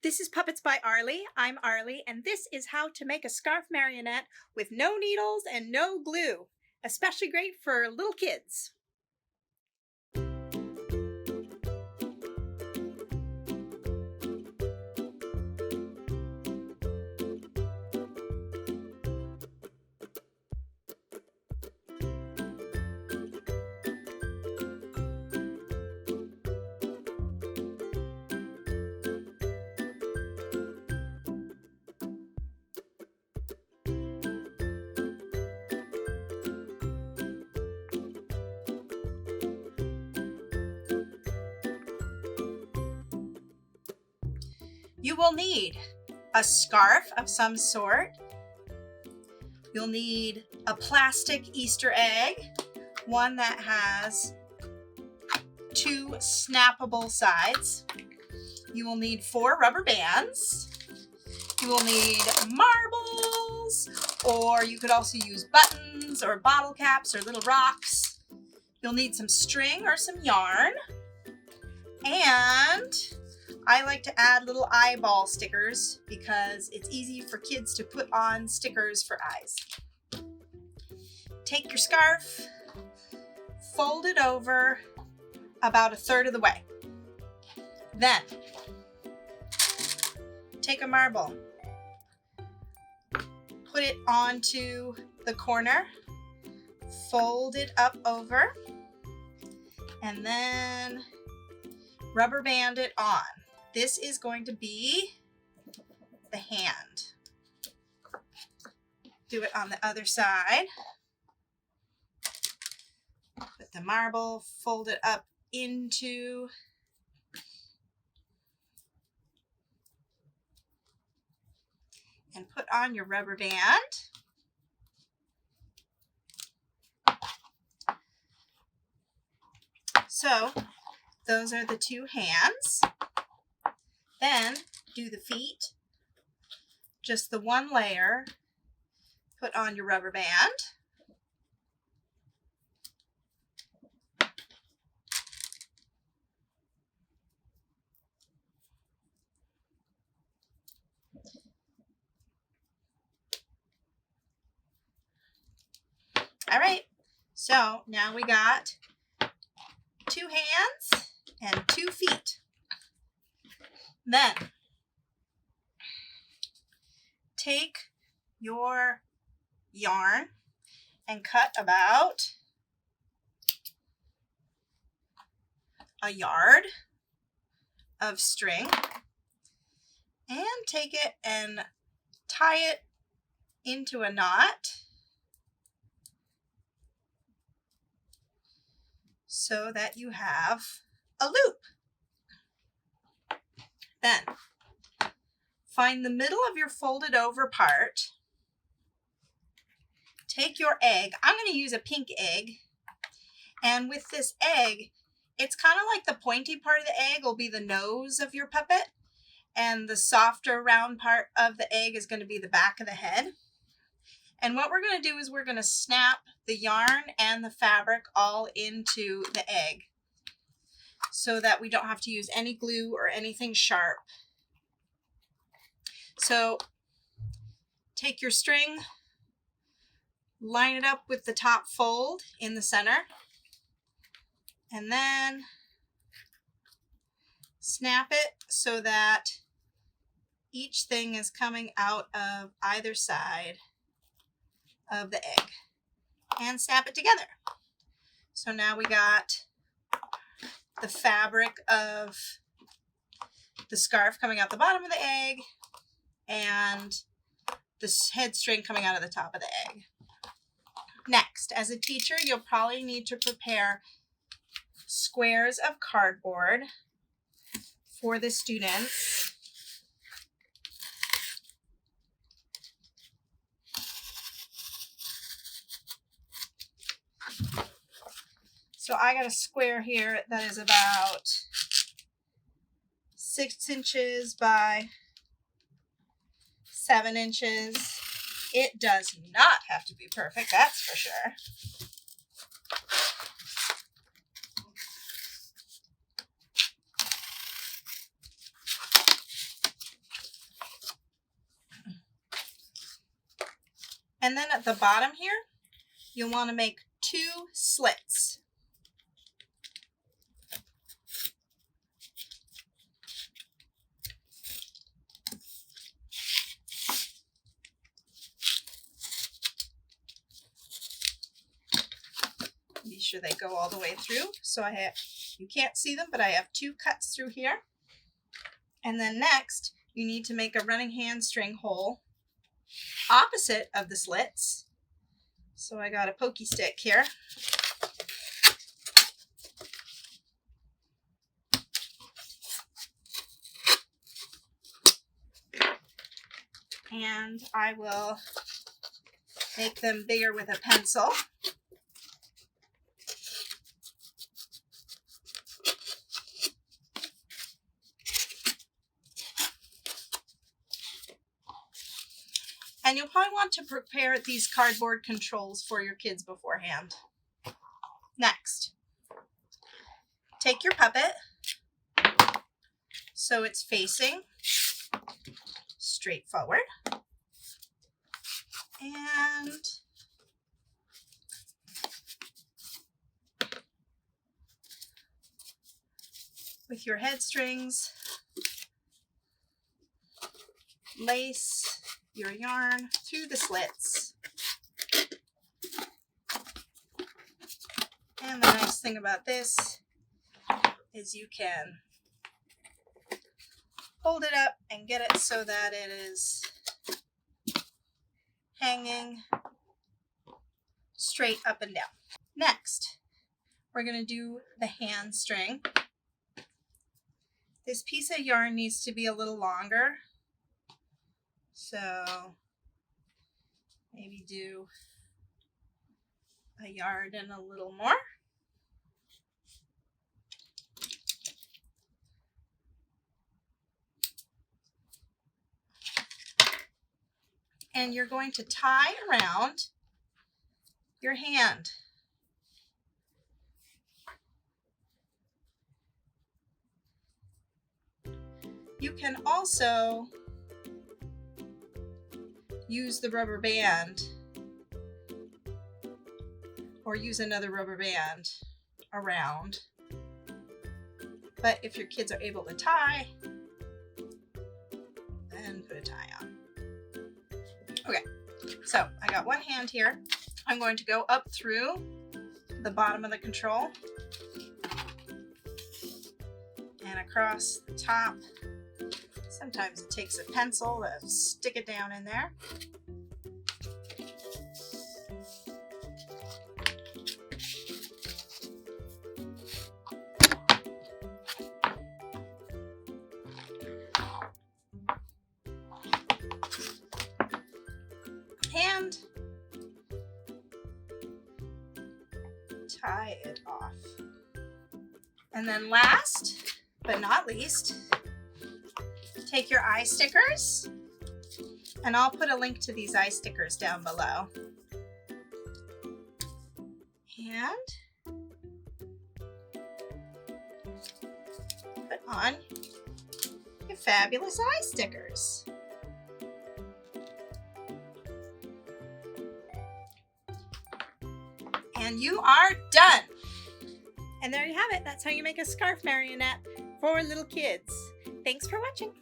This is Puppets by Arlee. I'm Arlee, and this is how to make a scarf marionette with no needles and no glue. Especially great for little kids. You will need a scarf of some sort. You'll need a plastic Easter egg, one that has 2 snappable sides. You will need 4 rubber bands. You will need marbles, or you could also use buttons or bottle caps or little rocks. You'll need some string or some yarn, and I like to add little eyeball stickers because it's easy for kids to put on stickers for eyes. Take your scarf, fold it over about 1/3 of the way. Then, take a marble, put it onto the corner, fold it up over, and then rubber band it on. This is going to be the hand. Do it on the other side. Put the marble, fold it up into and put on your rubber band. So those are the 2 hands. Then do the feet, just the 1 layer, put on your rubber band. All right, so now we got 2 hands and 2 feet. Then take your yarn and cut about 1 yard of string and take it and tie it into a knot so that you have a loop. Then, find the middle of your folded over part. Take your egg. I'm going to use a pink egg. And with this egg, it's kind of like the pointy part of the egg will be the nose of your puppet. And the softer round part of the egg is going to be the back of the head. And what we're going to do is we're going to snap the yarn and the fabric all into the egg, so that we don't have to use any glue or anything sharp. So take your string, line it up with the top fold in the center, and then snap it so that each thing is coming out of either side of the egg, and snap it together. So now we got the fabric of the scarf coming out the bottom of the egg and the head string coming out of the top of the egg. Next, as a teacher, you'll probably need to prepare squares of cardboard for the students. So I got a square here that is about 6 inches by 7 inches. It does not have to be perfect, that's for sure. And then at the bottom here, you'll want to make 2 slits. Be sure they go all the way through. So I have, you can't see them, but I have 2 cuts through here. And then next, you need to make a running handstring hole opposite of the slits. So I got a pokey stick here. And I will make them bigger with a pencil. And you'll probably want to prepare these cardboard controls for your kids beforehand. Next, take your puppet so it's facing straight forward. And with your head strings, lace your yarn through the slits. And the nice thing about this is you can hold it up and get it so that it is hanging straight up and down. Next, we're going to do the hand string. This piece of yarn needs to be a little longer. So maybe do a yard and a little more. And you're going to tie around your hand. You can also use the rubber band or use another rubber band around. But if your kids are able to tie, then put a tie on. Okay, so I got one hand here. I'm going to go up through the bottom of the control and across the top. Sometimes it takes a pencil to stick it down in there. And tie it off. And then last but not least, take your eye stickers, and I'll put a link to these eye stickers down below. And put on your fabulous eye stickers. And you are done. And there you have it. That's how you make a scarf marionette for little kids. Thanks for watching.